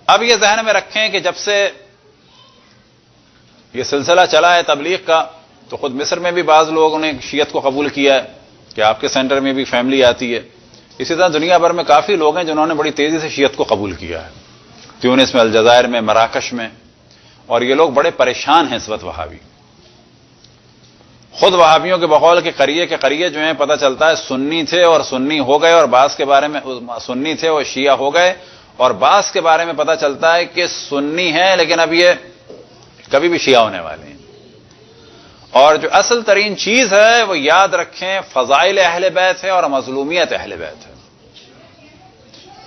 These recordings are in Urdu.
اب یہ ذہن میں رکھیں کہ جب سے یہ سلسلہ چلا ہے تبلیغ کا، تو خود مصر میں بھی بعض لوگوں نے شیعت کو قبول کیا ہے کہ آپ کے سینٹر میں بھی فیملی آتی ہے. اسی طرح دنیا بھر میں کافی لوگ ہیں جنہوں نے بڑی تیزی سے شیعت کو قبول کیا ہے، تیونس میں، الجزائر میں، مراکش میں. اور یہ لوگ بڑے پریشان ہیں اس وقت وہابی. خود وہابیوں کے بقول کے قریے جو ہیں پتہ چلتا ہے سنی تھے اور سنی ہو گئے، اور بعض کے بارے میں سنی تھے اور شیعہ ہو گئے، اور بعض کے بارے میں پتہ چلتا ہے کہ سنی ہیں لیکن اب یہ کبھی بھی شیعہ ہونے والے ہیں. اور جو اصل ترین چیز ہے وہ یاد رکھیں فضائل اہل بیت ہے اور مظلومیت اہل بیت ہے.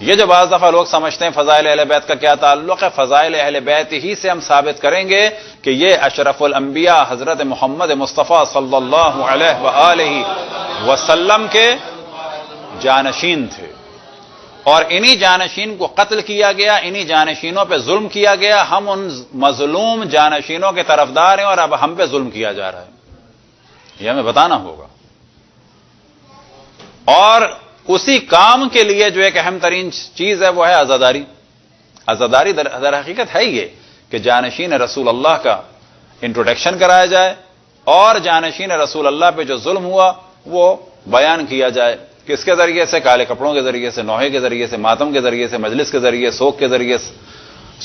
یہ جو بعض دفعہ لوگ سمجھتے ہیں فضائل اہل بیت کا کیا تعلق ہے، فضائل اہل بیت ہی سے ہم ثابت کریں گے کہ یہ اشرف الانبیاء حضرت محمد مصطفیٰ صلی اللہ علیہ وآلہ وسلم کے جانشین تھے، اور انہی جانشین کو قتل کیا گیا، انہی جانشینوں پہ ظلم کیا گیا. ہم ان مظلوم جانشینوں کے طرفدار ہیں اور اب ہم پہ ظلم کیا جا رہا ہے، یہ ہمیں بتانا ہوگا. اور اسی کام کے لیے جو ایک اہم ترین چیز ہے وہ ہے عزاداری. عزاداری در حقیقت ہے یہ کہ جانشین رسول اللہ کا انٹروڈکشن کرایا جائے اور جانشین رسول اللہ پہ جو ظلم ہوا وہ بیان کیا جائے. کس کے ذریعے سے؟ کالے کپڑوں کے ذریعے سے، نوحے کے ذریعے سے، ماتم کے ذریعے سے، مجلس کے ذریعے، سوگ کے ذریعے،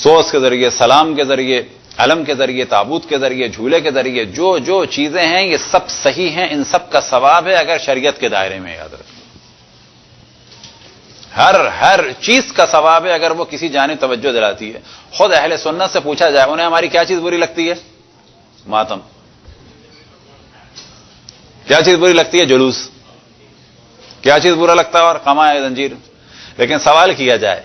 سوس کے ذریعے، سلام کے ذریعے، علم کے ذریعے، تابوت کے ذریعے، جھولے کے ذریعے. جو چیزیں ہیں یہ سب صحیح ہیں، ان سب کا ثواب ہے اگر شریعت کے دائرے میں. یاد رکھیں ہر چیز کا ثواب ہے اگر وہ کسی جانب توجہ دلاتی ہے. خود اہل سنت سے پوچھا جائے انہیں ہماری کیا چیز بری لگتی ہے؟ ماتم. کیا چیز بری لگتی ہے؟ جلوس. کیا چیز برا لگتا ہے؟ اور قمع زنجیر. لیکن سوال کیا جائے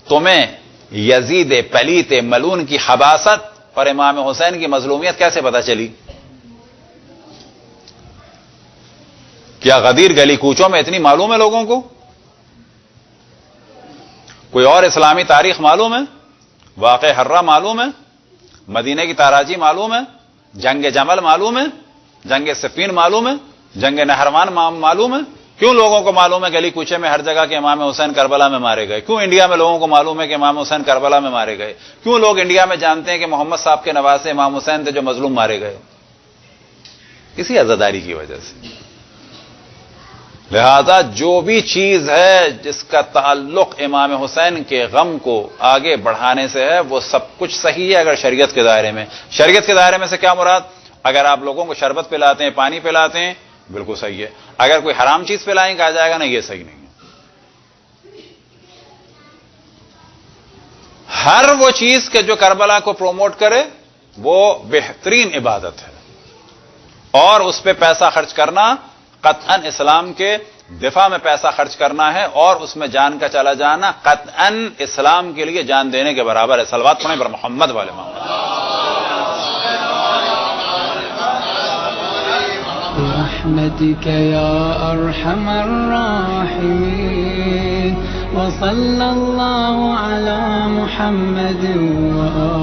تمہیں یزید پلیت ملون کی حباست اور امام حسین کی مظلومیت کیسے پتہ چلی؟ کیا غدیر گلی کوچوں میں اتنی معلوم ہے لوگوں کو؟ کوئی اور اسلامی تاریخ معلوم ہے؟ واقع حرہ معلوم ہے؟ مدینے کی تاراجی معلوم ہے؟ جنگ جمل معلوم ہے؟ جنگ صفین معلوم ہے؟ جنگ نہروان معلوم ہے؟ کیوں لوگوں کو معلوم ہے گلی کوچے میں ہر جگہ کہ امام حسین کربلا میں مارے گئے؟ کیوں انڈیا میں لوگوں کو معلوم ہے کہ امام حسین کربلا میں مارے گئے؟ کیوں لوگ انڈیا میں جانتے ہیں کہ محمد صاحب کے نواسے امام حسین تھے جو مظلوم مارے گئے؟ اسی عزاداری کی وجہ سے. لہذا جو بھی چیز ہے جس کا تعلق امام حسین کے غم کو آگے بڑھانے سے ہے وہ سب کچھ صحیح ہے اگر شریعت کے دائرے میں. شریعت کے دائرے میں سے کیا مراد؟ اگر آپ لوگوں کو شربت پلاتے ہیں، پانی پلاتے ہیں، بالکل صحیح ہے. اگر کوئی حرام چیز پلائیں کہا جائے گا نا یہ صحیح نہیں ہے. ہر وہ چیز کہ جو کربلا کو پروموٹ کرے وہ بہترین عبادت ہے، اور اس پہ پیسہ خرچ کرنا قطعاً اسلام کے دفاع میں پیسہ خرچ کرنا ہے، اور اس میں جان کا چلا جانا قطعاً اسلام کے لیے جان دینے کے برابر ہے. صلوات پڑھیں بر محمد والے محمد. برحمتك يا أرحم الراحمين وصلى الله على محمد وآله